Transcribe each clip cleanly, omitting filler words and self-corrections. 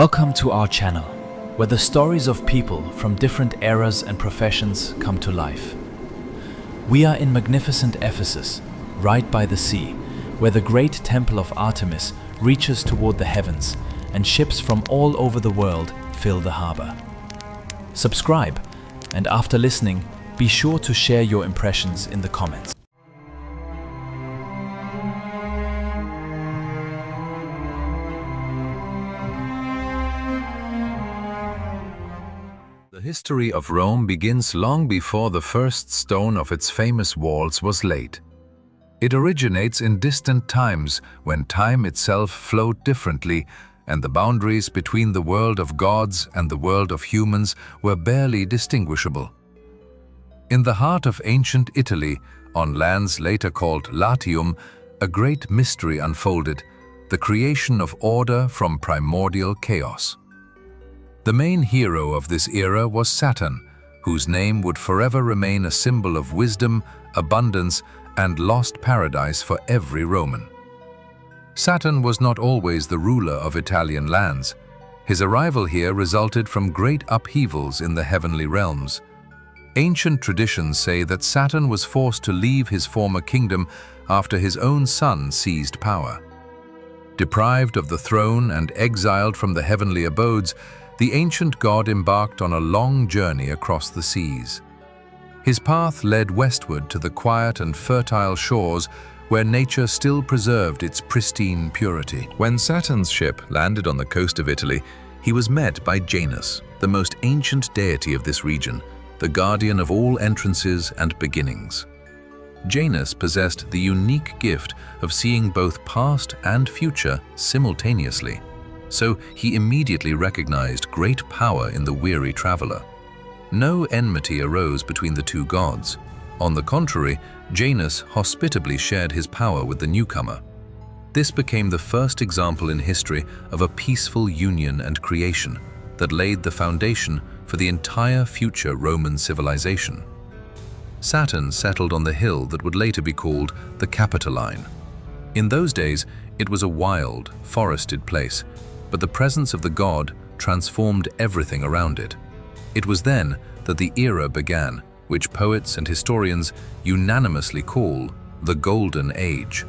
Welcome to our channel, where the stories of people from different eras and professions come to life. We are in magnificent Ephesus, right by the sea, where the great temple of Artemis reaches toward the heavens, and ships from all over the world fill the harbor. Subscribe, and after listening, be sure to share your impressions in the comments. The history of Rome begins long before the first stone of its famous walls was laid. It originates in distant times when time itself flowed differently and the boundaries between the world of gods and the world of humans were barely distinguishable. In the heart of ancient Italy, on lands later called Latium, a great mystery unfolded, the creation of order from primordial chaos. The main hero of this era was Saturn, whose name would forever remain a symbol of wisdom, abundance, and lost paradise for every Roman. Saturn was not always the ruler of Italian lands. His arrival here resulted from great upheavals in the heavenly realms. Ancient traditions say that Saturn was forced to leave his former kingdom after his own son seized power. Deprived of the throne and exiled from the heavenly abodes, the ancient god embarked on a long journey across the seas. His path led westward to the quiet and fertile shores where nature still preserved its pristine purity. When Saturn's ship landed on the coast of Italy, he was met by Janus, the most ancient deity of this region, the guardian of all entrances and beginnings. Janus possessed the unique gift of seeing both past and future simultaneously. So he immediately recognized great power in the weary traveler. No enmity arose between the two gods. On the contrary, Janus hospitably shared his power with the newcomer. This became the first example in history of a peaceful union and creation that laid the foundation for the entire future Roman civilization. Saturn settled on the hill that would later be called the Capitoline. In those days, it was a wild, forested place, but the presence of the god transformed everything around it. It was then that the era began, which poets and historians unanimously call the Golden Age.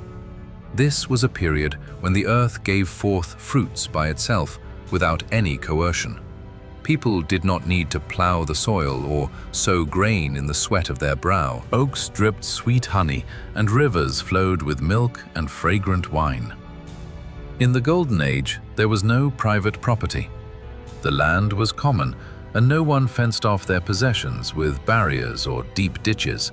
This was a period when the earth gave forth fruits by itself, without any coercion. People did not need to plow the soil or sow grain in the sweat of their brow. Oaks dripped sweet honey, and rivers flowed with milk and fragrant wine. In the Golden Age, there was no private property. The land was common, and no one fenced off their possessions with barriers or deep ditches.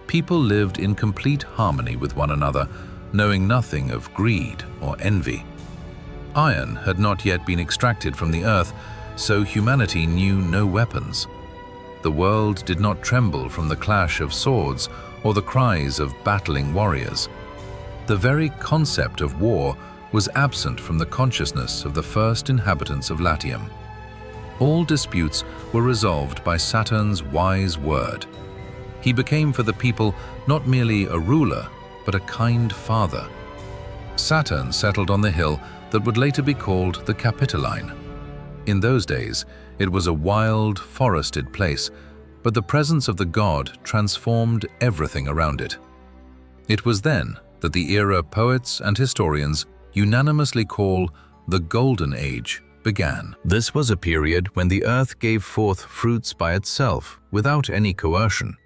People lived in complete harmony with one another, knowing nothing of greed or envy. Iron had not yet been extracted from the earth, so humanity knew no weapons. The world did not tremble from the clash of swords or the cries of battling warriors. The very concept of war was absent from the consciousness of the first inhabitants of Latium. All disputes were resolved by Saturn's wise word. He became for the people not merely a ruler, but a kind father. Saturn settled on the hill that would later be called the Capitoline. In those days, it was a wild, forested place, but the presence of the god transformed everything around it. It was then that the era poets and historians unanimously call the Golden Age began. This was a period when the earth gave forth fruits by itself without any coercion.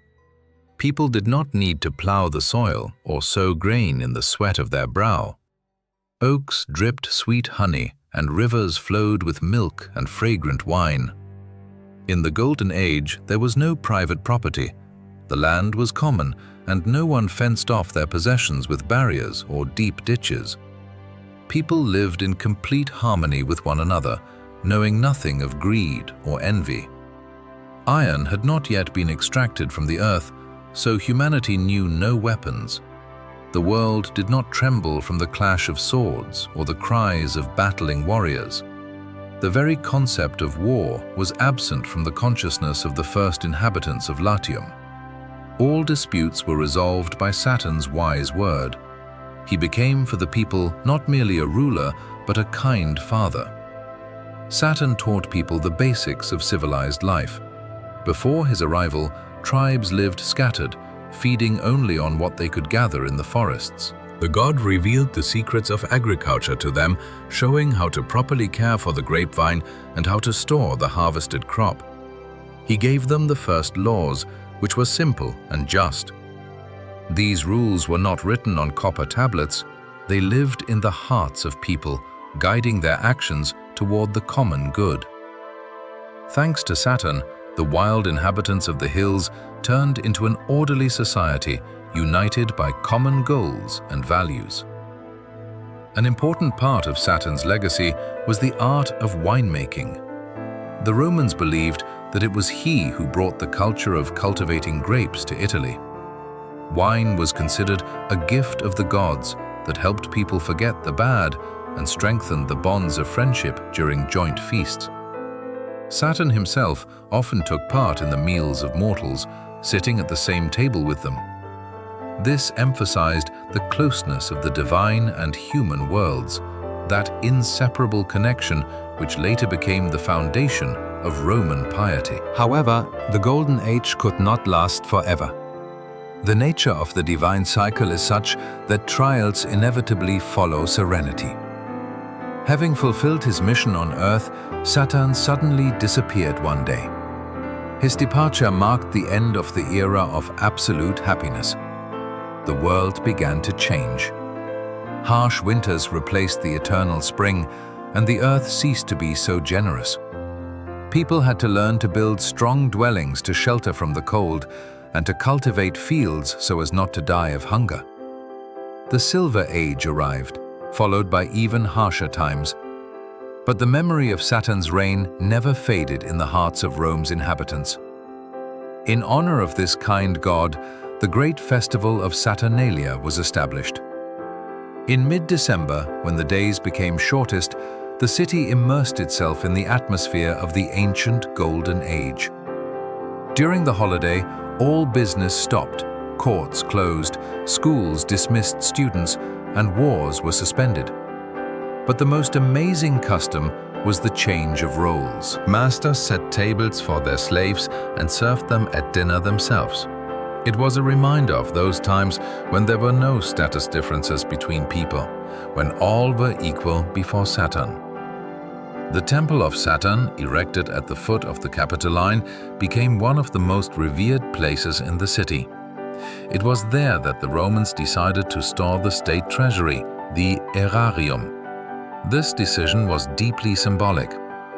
People did not need to plow the soil or sow grain in the sweat of their brow. Oaks dripped sweet honey, and rivers flowed with milk and fragrant wine. In the Golden Age, there was no private property. The land was common, and no one fenced off their possessions with barriers or deep ditches. People lived in complete harmony with one another, knowing nothing of greed or envy. Iron had not yet been extracted from the earth, so humanity knew no weapons. The world did not tremble from the clash of swords or the cries of battling warriors. The very concept of war was absent from the consciousness of the first inhabitants of Latium. All disputes were resolved by Saturn's wise word. He became for the people not merely a ruler, but a kind father. Saturn taught people the basics of civilized life. Before his arrival, tribes lived scattered, feeding only on what they could gather in the forests. The god revealed the secrets of agriculture to them, showing how to properly care for the grapevine and how to store the harvested crop. He gave them the first laws, which were simple and just. These rules were not written on copper tablets. They lived in the hearts of people, guiding their actions toward the common good. Thanks to Saturn, the wild inhabitants of the hills turned into an orderly society, united by common goals and values. An important part of Saturn's legacy was the art of winemaking. The Romans believed that it was he who brought the culture of cultivating grapes to Italy. Wine was considered a gift of the gods that helped people forget the bad and strengthened the bonds of friendship during joint feasts. Saturn himself often took part in the meals of mortals, sitting at the same table with them. This emphasized the closeness of the divine and human worlds, that inseparable connection which later became the foundation of Roman piety. However, the Golden Age could not last forever. The nature of the divine cycle is such that trials inevitably follow serenity. Having fulfilled his mission on Earth, Saturn suddenly disappeared one day. His departure marked the end of the era of absolute happiness. The world began to change. Harsh winters replaced the eternal spring, and the Earth ceased to be so generous. People had to learn to build strong dwellings to shelter from the cold, and to cultivate fields so as not to die of hunger. The Silver Age arrived, followed by even harsher times. But the memory of Saturn's reign never faded in the hearts of Rome's inhabitants. In honor of this kind god, the great festival of Saturnalia was established. In mid-December, when the days became shortest, the city immersed itself in the atmosphere of the ancient Golden Age. During the holiday, all business stopped, courts closed, schools dismissed students, and wars were suspended. But the most amazing custom was the change of roles. Masters set tables for their slaves and served them at dinner themselves. It was a reminder of those times when there were no status differences between people, when all were equal before Saturn. The Temple of Saturn, erected at the foot of the Capitoline, became one of the most revered places in the city. It was there that the Romans decided to store the state treasury, the aerarium. This decision was deeply symbolic.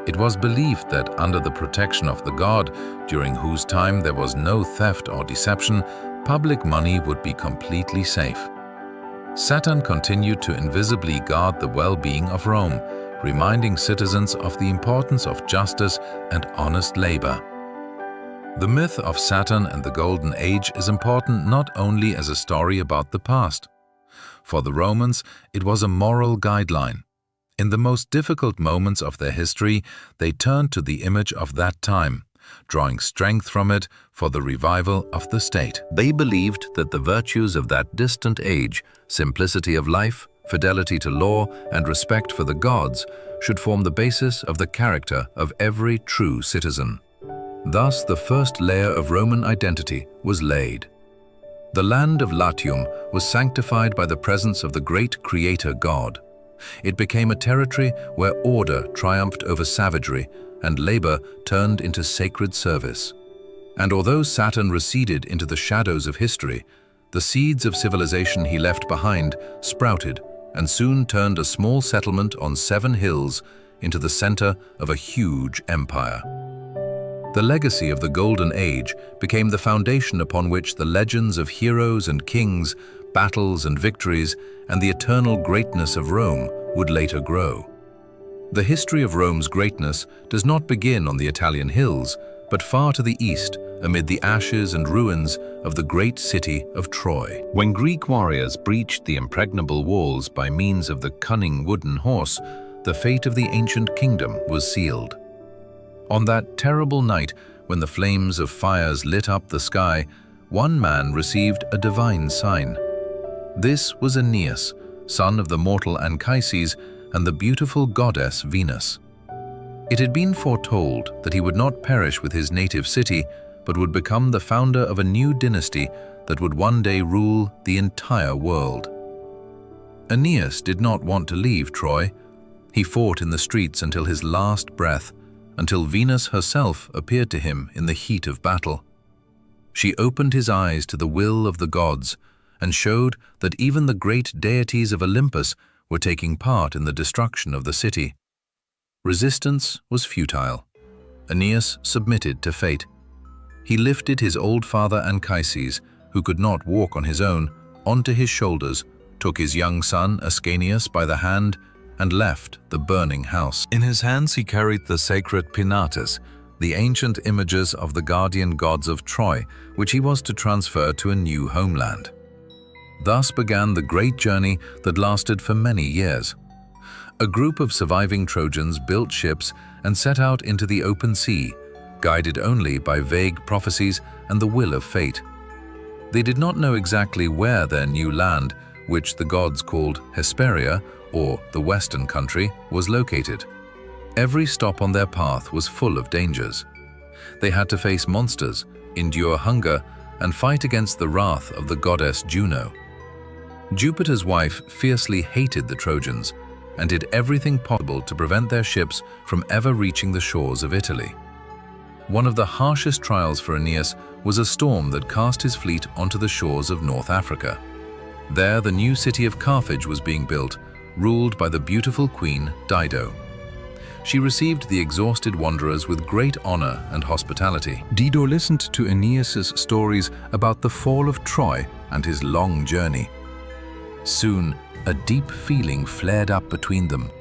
It was believed that under the protection of the god, during whose time there was no theft or deception, public money would be completely safe. Saturn continued to invisibly guard the well-being of Rome, reminding citizens of the importance of justice and honest labor. The myth of Saturn and the Golden Age is important not only as a story about the past. For the Romans, it was a moral guideline. In the most difficult moments of their history, they turned to the image of that time, drawing strength from it for the revival of the state. They believed that the virtues of that distant age, simplicity of life, fidelity to law, and respect for the gods, should form the basis of the character of every true citizen. Thus, the first layer of Roman identity was laid. The land of Latium was sanctified by the presence of the great creator god. It became a territory where order triumphed over savagery and labor turned into sacred service. And although Saturn receded into the shadows of history, the seeds of civilization he left behind sprouted and soon turned a small settlement on 7 hills into the center of a huge empire. The legacy of the Golden Age became the foundation upon which the legends of heroes and kings, battles and victories, and the eternal greatness of Rome would later grow. The history of Rome's greatness does not begin on the Italian hills, but far to the east, amid the ashes and ruins of the great city of Troy. When Greek warriors breached the impregnable walls by means of the cunning wooden horse, the fate of the ancient kingdom was sealed. On that terrible night, when the flames of fires lit up the sky, one man received a divine sign. This was Aeneas, son of the mortal Anchises and the beautiful goddess Venus. It had been foretold that he would not perish with his native city, but would become the founder of a new dynasty that would one day rule the entire world. Aeneas did not want to leave Troy. He fought in the streets until his last breath, until Venus herself appeared to him in the heat of battle. She opened his eyes to the will of the gods and showed that even the great deities of Olympus were taking part in the destruction of the city. Resistance was futile. Aeneas submitted to fate. He lifted his old father Anchises, who could not walk on his own, onto his shoulders, took his young son Aeneas by the hand, and left the burning house. In his hands he carried the sacred Penates, the ancient images of the guardian gods of Troy, which he was to transfer to a new homeland. Thus began the great journey that lasted for many years. A group of surviving Trojans built ships and set out into the open sea, guided only by vague prophecies and the will of fate. They did not know exactly where their new land, which the gods called Hesperia, or the Western country, was located. Every stop on their path was full of dangers. They had to face monsters, endure hunger, and fight against the wrath of the goddess Juno. Jupiter's wife fiercely hated the Trojans and did everything possible to prevent their ships from ever reaching the shores of Italy. One of the harshest trials for Aeneas was a storm that cast his fleet onto the shores of North Africa. There, the new city of Carthage was being built, ruled by the beautiful queen Dido. She received the exhausted wanderers with great honor and hospitality. Dido listened to Aeneas's stories about the fall of Troy and his long journey. Soon, a deep feeling flared up between them.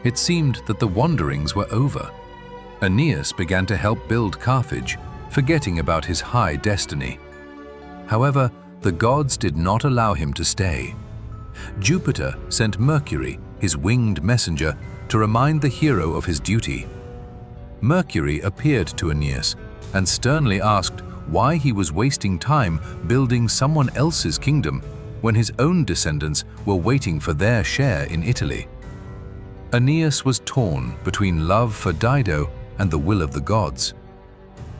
It seemed that the wanderings were over. Aeneas began to help build Carthage, forgetting about his high destiny. However, the gods did not allow him to stay. Jupiter sent Mercury, his winged messenger, to remind the hero of his duty. Mercury appeared to Aeneas and sternly asked why he was wasting time building someone else's kingdom when his own descendants were waiting for their share in Italy. Aeneas was torn between love for Dido and the will of the gods.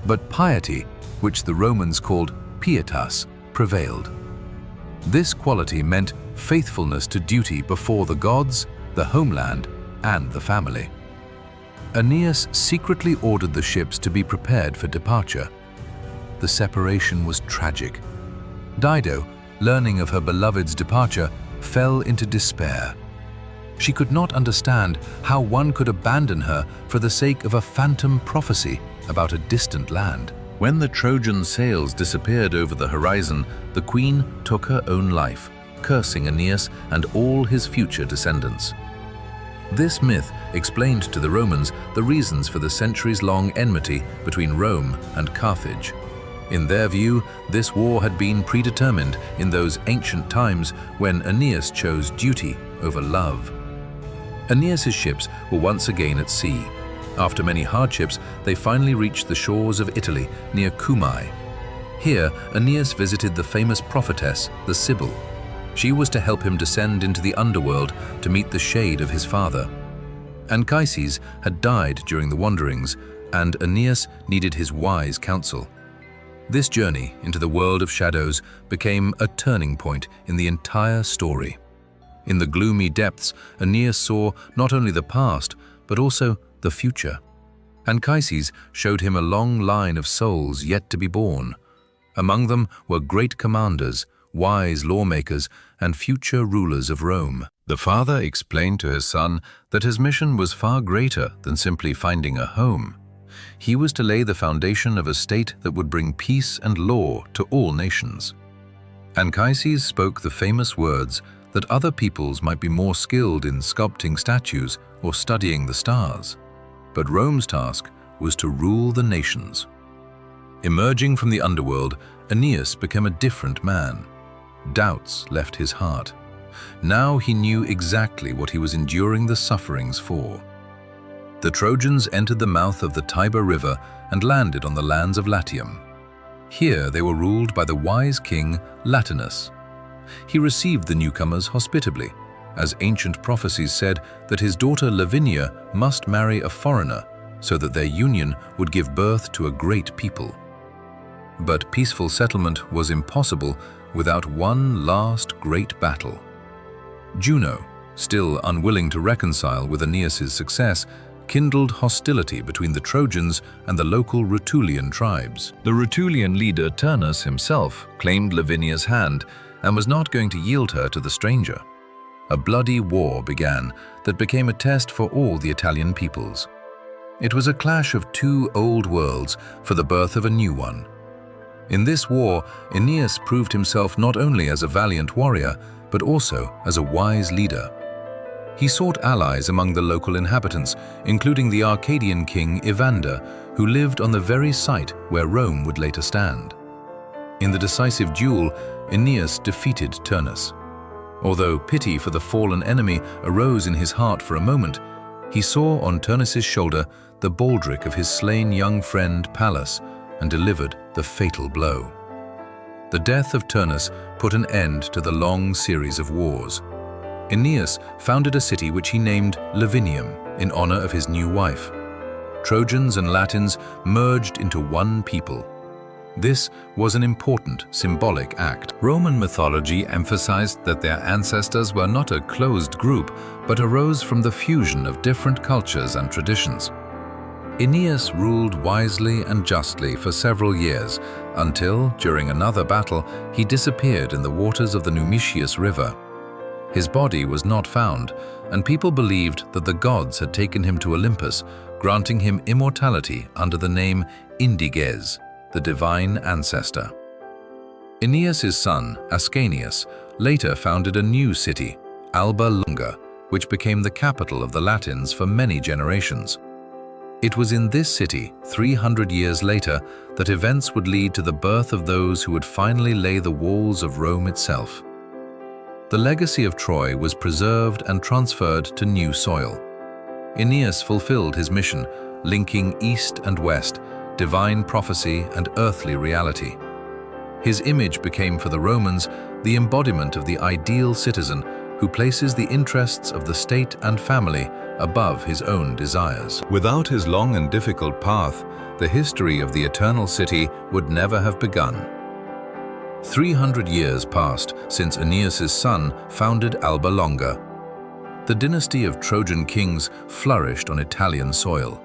But piety, which the Romans called pietas, prevailed. This quality meant faithfulness to duty before the gods, the homeland, and the family. Aeneas secretly ordered the ships to be prepared for departure. The separation was tragic. Dido, learning of her beloved's departure, fell into despair. She could not understand how one could abandon her for the sake of a phantom prophecy about a distant land. When the Trojan sails disappeared over the horizon, the queen took her own life, cursing Aeneas and all his future descendants. This myth explained to the Romans the reasons for the centuries-long enmity between Rome and Carthage. In their view, this war had been predetermined in those ancient times when Aeneas chose duty over love. Aeneas's ships were once again at sea. After many hardships, they finally reached the shores of Italy near Cumae. Here, Aeneas visited the famous prophetess, the Sibyl. She was to help him descend into the underworld to meet the shade of his father. Anchises had died during the wanderings, and Aeneas needed his wise counsel. This journey into the world of shadows became a turning point in the entire story. In the gloomy depths, Aeneas saw not only the past, but also the future. Anchises showed him a long line of souls yet to be born. Among them were great commanders, wise lawmakers, and future rulers of Rome. The father explained to his son that his mission was far greater than simply finding a home. He was to lay the foundation of a state that would bring peace and law to all nations. Anchises spoke the famous words that other peoples might be more skilled in sculpting statues or studying the stars. But Rome's task was to rule the nations. Emerging from the underworld, Aeneas became a different man. Doubts left his heart. Now he knew exactly what he was enduring the sufferings for. The Trojans entered the mouth of the Tiber River and landed on the lands of Latium. Here they were ruled by the wise king Latinus. He received the newcomers hospitably, as ancient prophecies said that his daughter Lavinia must marry a foreigner so that their union would give birth to a great people. But peaceful settlement was impossible without one last great battle. Juno, still unwilling to reconcile with Aeneas's success, kindled hostility between the Trojans and the local Rutulian tribes. The Rutulian leader Turnus himself claimed Lavinia's hand and was not going to yield her to the stranger. A bloody war began that became a test for all the Italian peoples. It was a clash of two old worlds for the birth of a new one. In this war, Aeneas proved himself not only as a valiant warrior, but also as a wise leader. He sought allies among the local inhabitants, including the Arcadian king Evander, who lived on the very site where Rome would later stand. In the decisive duel, Aeneas defeated Turnus. Although pity for the fallen enemy arose in his heart for a moment, he saw on Turnus's shoulder the baldric of his slain young friend Pallas and delivered the fatal blow. The death of Turnus put an end to the long series of wars. Aeneas founded a city which he named Lavinium in honor of his new wife. Trojans and Latins merged into one people. This was an important symbolic act. Roman mythology emphasized that their ancestors were not a closed group, but arose from the fusion of different cultures and traditions. Aeneas ruled wisely and justly for several years, until, during another battle, he disappeared in the waters of the Numicius River. His body was not found, and people believed that the gods had taken him to Olympus, granting him immortality under the name Indiges, the divine ancestor. Aeneas's son, Ascanius, later founded a new city, Alba Longa, which became the capital of the Latins for many generations. It was in this city, 300 years later, that events would lead to the birth of those who would finally lay the walls of Rome itself. The legacy of Troy was preserved and transferred to new soil. Aeneas fulfilled his mission, linking east and west, divine prophecy and earthly reality. His image became for the Romans the embodiment of the ideal citizen who places the interests of the state and family above his own desires. Without his long and difficult path, the history of the Eternal City would never have begun. 300 years passed since Aeneas's son founded Alba Longa. The dynasty of Trojan kings flourished on Italian soil.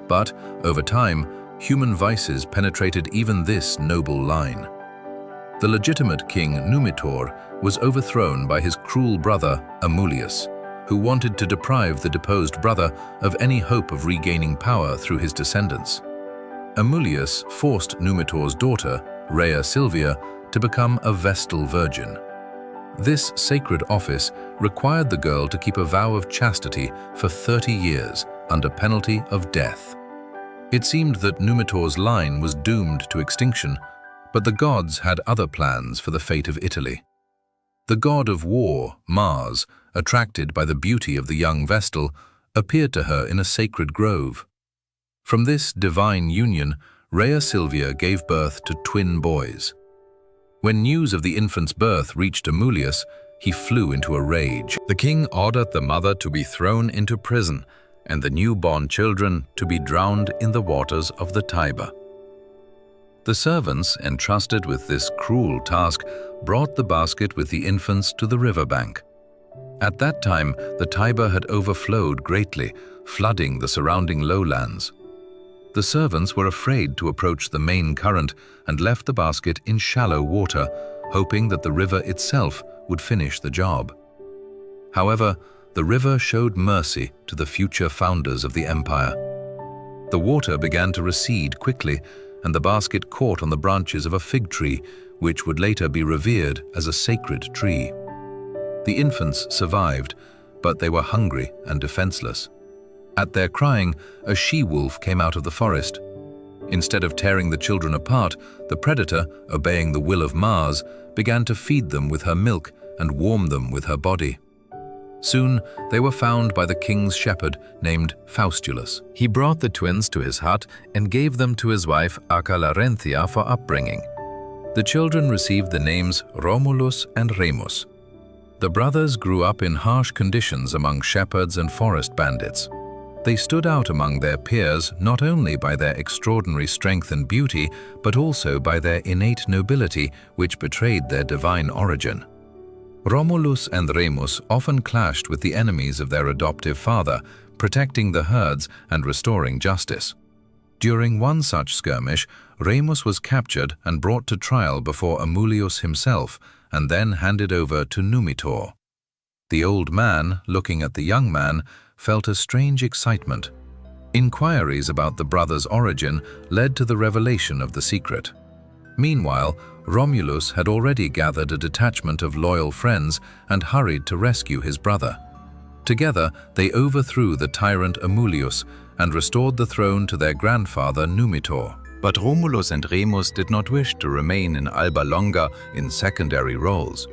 But, over time, human vices penetrated even this noble line. The legitimate king Numitor was overthrown by his cruel brother Amulius, who wanted to deprive the deposed brother of any hope of regaining power through his descendants. Amulius forced Numitor's daughter, Rhea Silvia, to become a Vestal virgin. This sacred office required the girl to keep a vow of chastity for 30 years under penalty of death. It seemed that Numitor's line was doomed to extinction, but the gods had other plans for the fate of Italy. The god of war, Mars, attracted by the beauty of the young Vestal, appeared to her in a sacred grove. From this divine union, Rhea Silvia gave birth to twin boys. When news of the infant's birth reached Amulius, he flew into a rage. The king ordered the mother to be thrown into prison and the newborn children to be drowned in the waters of the Tiber. The servants, entrusted with this cruel task, brought the basket with the infants to the riverbank. At that time, the Tiber had overflowed greatly, flooding the surrounding lowlands. The servants were afraid to approach the main current and left the basket in shallow water, hoping that the river itself would finish the job. However, the river showed mercy to the future founders of the empire. The water began to recede quickly, and the basket caught on the branches of a fig tree, which would later be revered as a sacred tree. The infants survived, but they were hungry and defenseless. At their crying, a she-wolf came out of the forest. Instead of tearing the children apart, the predator, obeying the will of Mars, began to feed them with her milk and warm them with her body. Soon, they were found by the king's shepherd named Faustulus. He brought the twins to his hut and gave them to his wife Acalarenthia for upbringing. The children received the names Romulus and Remus. The brothers grew up in harsh conditions among shepherds and forest bandits. They stood out among their peers not only by their extraordinary strength and beauty, but also by their innate nobility, which betrayed their divine origin. Romulus and Remus often clashed with the enemies of their adoptive father, protecting the herds and restoring justice. During one such skirmish, Remus was captured and brought to trial before Amulius himself, and then handed over to Numitor. The old man, looking at the young man, felt a strange excitement. Inquiries about the brothers' origin led to the revelation of the secret. Meanwhile, Romulus had already gathered a detachment of loyal friends and hurried to rescue his brother. Together, they overthrew the tyrant Amulius and restored the throne to their grandfather Numitor. But Romulus and Remus did not wish to remain in Alba Longa in secondary roles.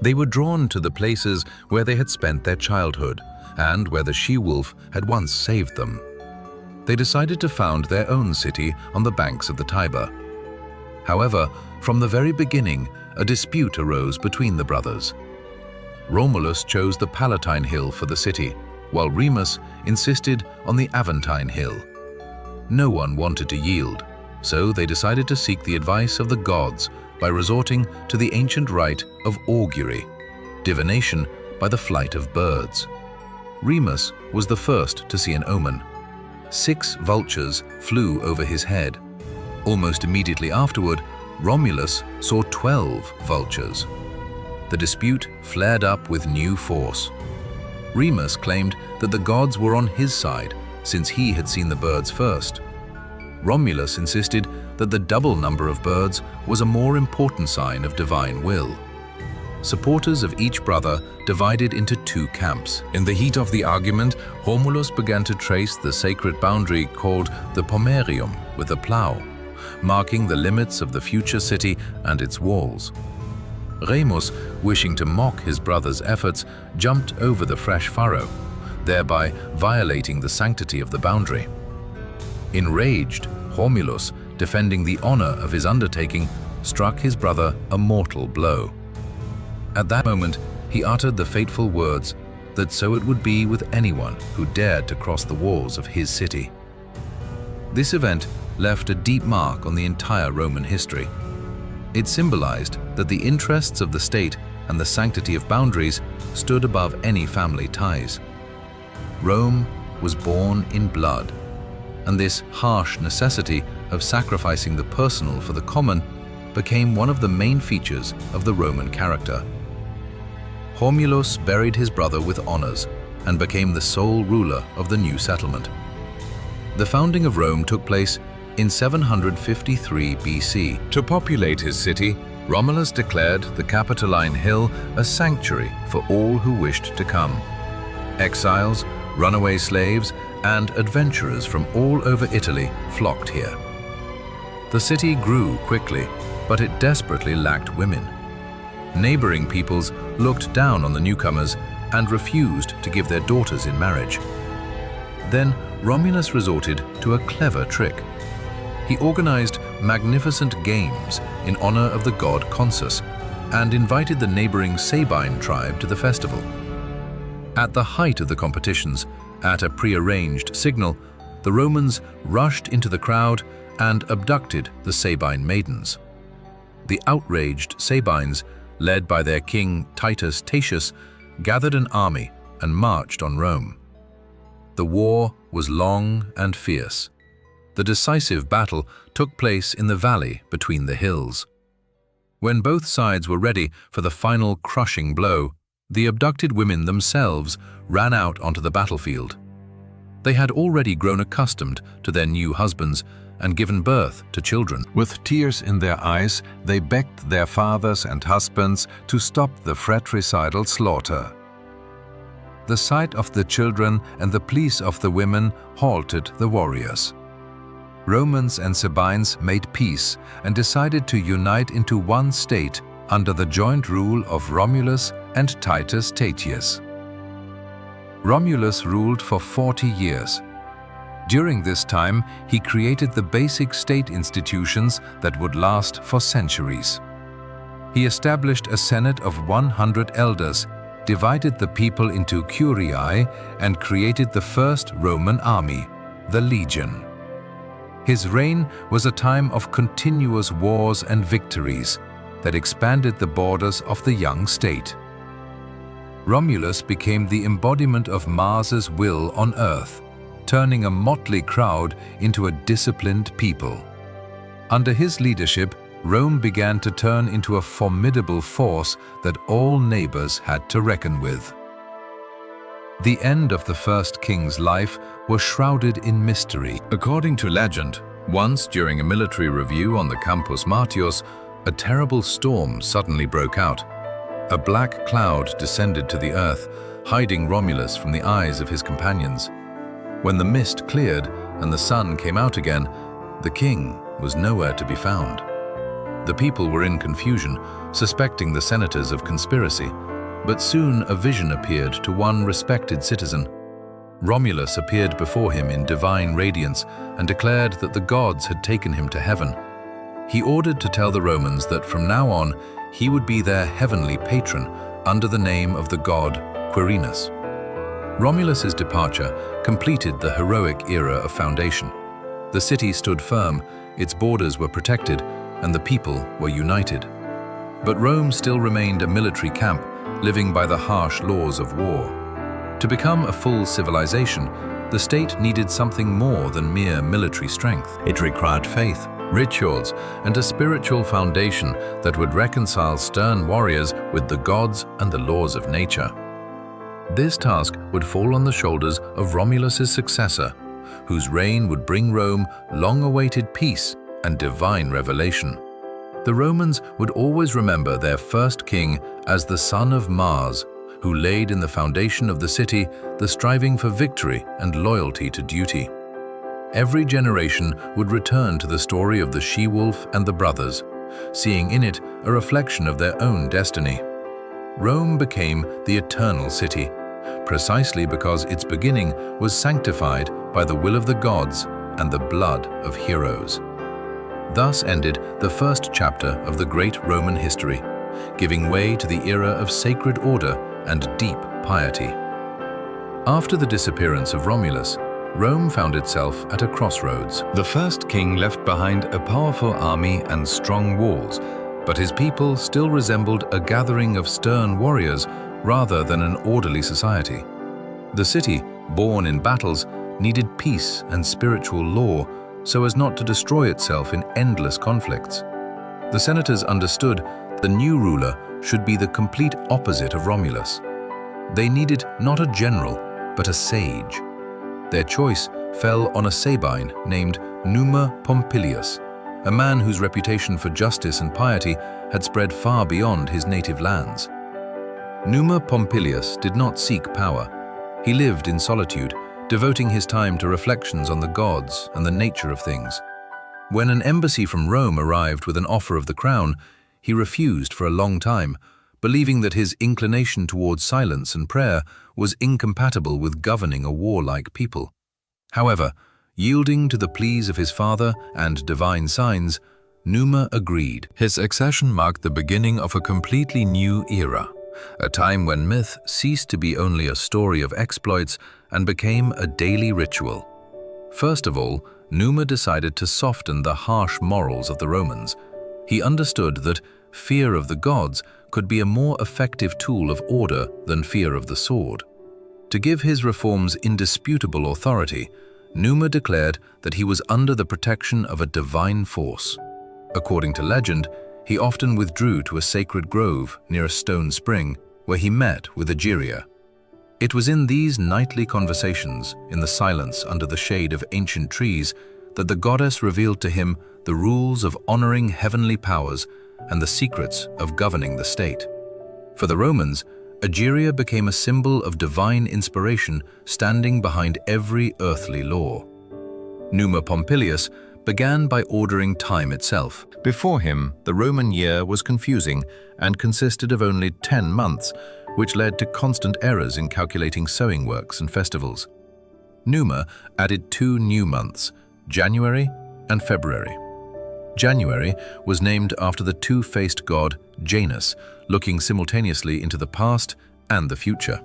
They were drawn to the places where they had spent their childhood and where the she-wolf had once saved them. They decided to found their own city on the banks of the Tiber. However, from the very beginning, a dispute arose between the brothers. Romulus chose the Palatine Hill for the city, while Remus insisted on the Aventine Hill. No one wanted to yield, so they decided to seek the advice of the gods by resorting to the ancient rite of augury, divination by the flight of birds. Remus was the first to see an omen. 6 vultures flew over his head. Almost immediately afterward, Romulus saw 12 vultures. The dispute flared up with new force. Remus claimed that the gods were on his side, since he had seen the birds first. Romulus insisted that the double number of birds was a more important sign of divine will. Supporters of each brother divided into 2 camps. In the heat of the argument, Romulus began to trace the sacred boundary called the Pomerium with a plough, marking the limits of the future city and its walls. Remus, wishing to mock his brother's efforts, jumped over the fresh furrow, thereby violating the sanctity of the boundary. Enraged, Romulus, defending the honor of his undertaking, struck his brother a mortal blow. At that moment, he uttered the fateful words that so it would be with anyone who dared to cross the walls of his city. This event left a deep mark on the entire Roman history. It symbolized that the interests of the state and the sanctity of boundaries stood above any family ties. Rome was born in blood, and this harsh necessity of sacrificing the personal for the common became one of the main features of the Roman character. Romulus buried his brother with honors and became the sole ruler of the new settlement. The founding of Rome took place in 753 BC. To populate his city, Romulus declared the Capitoline Hill a sanctuary for all who wished to come. Exiles, runaway slaves, and adventurers from all over Italy flocked here. The city grew quickly, but it desperately lacked women. Neighboring peoples looked down on the newcomers and refused to give their daughters in marriage. Then Romulus resorted to a clever trick. He organized magnificent games in honor of the god Consus and invited the neighboring Sabine tribe to the festival. At the height of the competitions, at a prearranged signal, the Romans rushed into the crowd and abducted the Sabine maidens. The outraged Sabines, led by their king Titus Tatius, gathered an army and marched on Rome. The war was long and fierce. The decisive battle took place in the valley between the hills. When both sides were ready for the final crushing blow, the abducted women themselves ran out onto the battlefield. They had already grown accustomed to their new husbands and given birth to children. With tears in their eyes, they begged their fathers and husbands to stop the fratricidal slaughter. The sight of the children and the pleas of the women halted the warriors. Romans and Sabines made peace and decided to unite into one state under the joint rule of Romulus and Titus Tatius. Romulus ruled for 40 years. During this time, he created the basic state institutions that would last for centuries. He established a senate of 100 elders, divided the people into curiae, and created the first Roman army, the legion. His reign was a time of continuous wars and victories that expanded the borders of the young state. Romulus became the embodiment of Mars's will on Earth, turning a motley crowd into a disciplined people. Under his leadership, Rome began to turn into a formidable force that all neighbors had to reckon with. The end of the first king's life was shrouded in mystery. According to legend, once during a military review on the Campus Martius, a terrible storm suddenly broke out. A black cloud descended to the earth, hiding Romulus from the eyes of his companions. When the mist cleared and the sun came out again, the king was nowhere to be found. The people were in confusion, suspecting the senators of conspiracy, but soon a vision appeared to one respected citizen. Romulus appeared before him in divine radiance and declared that the gods had taken him to heaven. He ordered to tell the Romans that from now on he would be their heavenly patron under the name of the god Quirinus. Romulus's departure completed the heroic era of foundation. The city stood firm, its borders were protected, and the people were united. But Rome still remained a military camp, living by the harsh laws of war. To become a full civilization, the state needed something more than mere military strength. It required faith, rituals, and a spiritual foundation that would reconcile stern warriors with the gods and the laws of nature. This task would fall on the shoulders of Romulus's successor, whose reign would bring Rome long-awaited peace and divine revelation. The Romans would always remember their first king as the son of Mars, who laid in the foundation of the city the striving for victory and loyalty to duty. Every generation would return to the story of the she-wolf and the brothers, seeing in it a reflection of their own destiny. Rome became the eternal city, precisely because its beginning was sanctified by the will of the gods and the blood of heroes. Thus ended the first chapter of the great Roman history, giving way to the era of sacred order and deep piety. After the disappearance of Romulus, Rome found itself at a crossroads. The first king left behind a powerful army and strong walls, but his people still resembled a gathering of stern warriors rather than an orderly society. The city, born in battles, needed peace and spiritual law so as not to destroy itself in endless conflicts. The senators understood the new ruler should be the complete opposite of Romulus. They needed not a general, but a sage. Their choice fell on a Sabine named Numa Pompilius, a man whose reputation for justice and piety had spread far beyond his native lands. Numa Pompilius did not seek power. He lived in solitude, devoting his time to reflections on the gods and the nature of things. When an embassy from Rome arrived with an offer of the crown, he refused for a long time, believing that his inclination towards silence and prayer was incompatible with governing a warlike people. However, yielding to the pleas of his father and divine signs, Numa agreed. His accession marked the beginning of a completely new era, a time when myth ceased to be only a story of exploits and became a daily ritual. First of all, Numa decided to soften the harsh morals of the Romans. He understood that fear of the gods could be a more effective tool of order than fear of the sword. To give his reforms indisputable authority, Numa declared that he was under the protection of a divine force. According to legend, he often withdrew to a sacred grove near a stone spring where he met with Egeria. It was in these nightly conversations, in the silence under the shade of ancient trees, that the goddess revealed to him the rules of honoring heavenly powers and the secrets of governing the state. For the Romans, Egeria became a symbol of divine inspiration standing behind every earthly law. Numa Pompilius began by ordering time itself. Before him, the Roman year was confusing and consisted of only 10 months, which led to constant errors in calculating sowing works and festivals. Numa added 2 new months, January and February. January was named after the two-faced god Janus, looking simultaneously into the past and the future.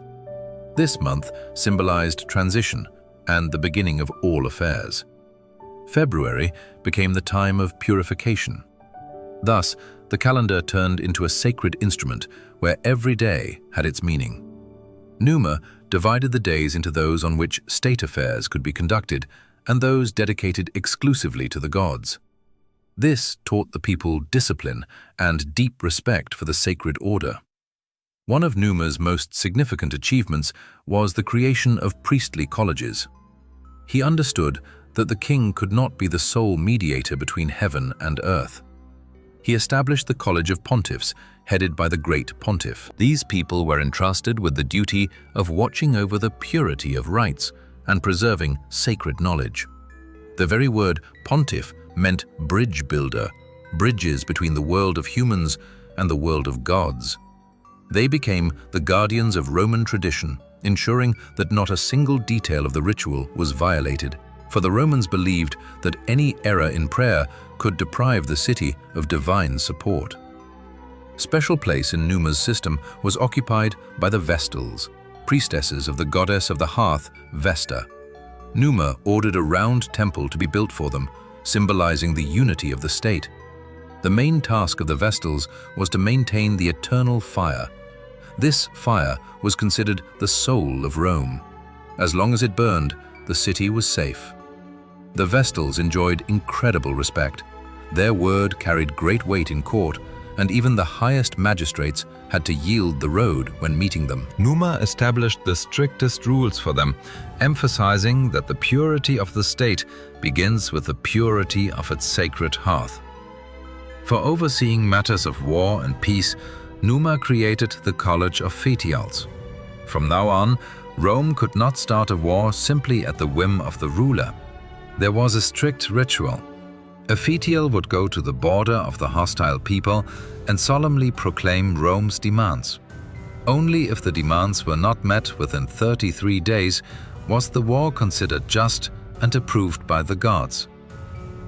This month symbolized transition and the beginning of all affairs. February became the time of purification. Thus, the calendar turned into a sacred instrument where every day had its meaning. Numa divided the days into those on which state affairs could be conducted and those dedicated exclusively to the gods. This taught the people discipline and deep respect for the sacred order. One of Numa's most significant achievements was the creation of priestly colleges. He understood that the king could not be the sole mediator between heaven and earth. He established the College of Pontiffs, headed by the Great Pontiff. These people were entrusted with the duty of watching over the purity of rites and preserving sacred knowledge. The very word pontiff meant bridge builder, bridges between the world of humans and the world of gods. They became the guardians of Roman tradition, ensuring that not a single detail of the ritual was violated, for the Romans believed that any error in prayer could deprive the city of divine support. Special place in Numa's system was occupied by the Vestals, priestesses of the goddess of the hearth, Vesta. Numa ordered a round temple to be built for them, symbolizing the unity of the state. The main task of the Vestals was to maintain the eternal fire. This fire was considered the soul of Rome. As long as it burned, the city was safe. The Vestals enjoyed incredible respect. Their word carried great weight in court, and even the highest magistrates had to yield the road when meeting them. Numa established the strictest rules for them, emphasizing that the purity of the state begins with the purity of its sacred hearth. For overseeing matters of war and peace, Numa created the College of Fetials. From now on, Rome could not start a war simply at the whim of the ruler. There was a strict ritual. A fetial would go to the border of the hostile people and solemnly proclaim Rome's demands. Only if the demands were not met within 33 days was the war considered just and approved by the gods.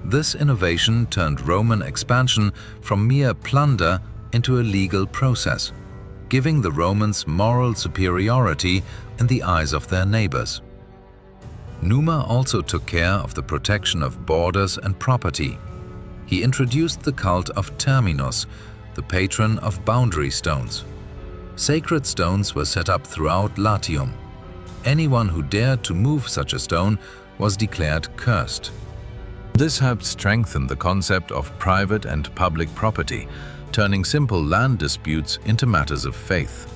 This innovation turned Roman expansion from mere plunder into a legal process, giving the Romans moral superiority in the eyes of their neighbors. Numa also took care of the protection of borders and property. He introduced the cult of Terminus, the patron of boundary stones. Sacred stones were set up throughout Latium. Anyone who dared to move such a stone was declared cursed. This helped strengthen the concept of private and public property, turning simple land disputes into matters of faith.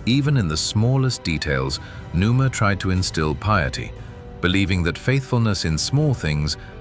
Even in the smallest details, Numa tried to instill piety, believing that faithfulness in small things